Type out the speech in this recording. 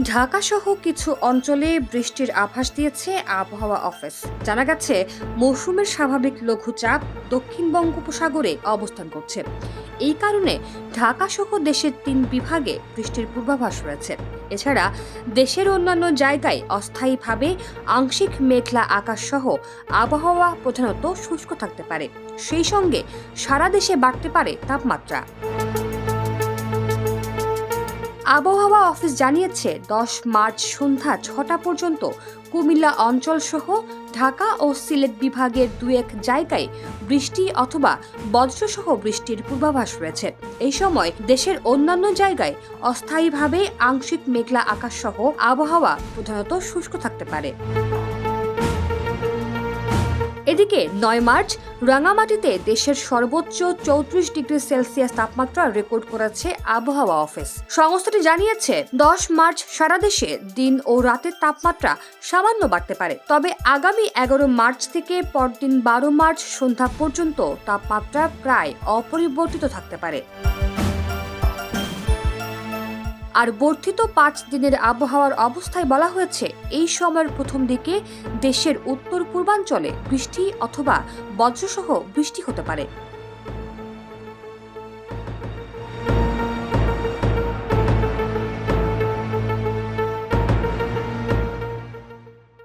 ঢাকা সহ কিছু অঞ্চলে বৃষ্টির আভাস দিয়েছে আবহাওয়া অফিস। জানা গেছে, মৌসুমের স্বাভাবিক লঘুচাপ দক্ষিণ বঙ্গোপসাগরে অবস্থান করছে। এই কারণে ঢাকা সহ দেশের 3 বিভাগে বৃষ্টির পূর্বাভাস রয়েছে। এছাড়া দেশের অন্যান্য জায়গায় অস্থায়ীভাবে আংশিক মেঘলা আকাশ সহ আবহাওয়া প্রধানত শুষ্ক থাকতে পারে। সেই সঙ্গে সারা দেশে বাড়তে পারে তাপমাত্রা। আবহাওয়া অফিস জানিয়েছে, 10 মার্চ সন্ধ্যা 6টা পর্যন্ত কুমিল্লা অঞ্চল সহ ঢাকা ও সিলেট বিভাগের 2-1 জায়গায় বৃষ্টি অথবা বজ্রসহ বৃষ্টির পূর্বাভাস রয়েছে। এই সময় দেশের অন্যান্য জায়গায় অস্থায়ীভাবে আংশিক মেঘলা আকাশ সহ আবহাওয়া প্রধানত শুষ্ক থাকতে পারে। এদিকে 9 মার্চ রাঙামাটিতে দেশের সর্বোচ্চ 34 ডিগ্রি সেলসিয়াস তাপমাত্রা রেকর্ড করেছে আবহাওয়া অফিস। সংস্থাটি জানিয়েছে, 10 মার্চ সারা দেশে দিন ও রাতের তাপমাত্রা সামান্য বাড়তে পারে। তবে আগামী 11 মার্চ থেকে পরদিন 12 মার্চ সন্ধ্যা পর্যন্ত তাপমাত্রা প্রায় অপরিবর্তিত থাকতে পারে। আর বর্ধিত 5 দিনের আবহাওয়ার অবস্থায় বলা হয়েছে, এই সময়ের প্রথম দিকে দেশের উত্তর পূর্বাঞ্চলে বৃষ্টি অথবা বজ্রসহ বৃষ্টি হতে পারে।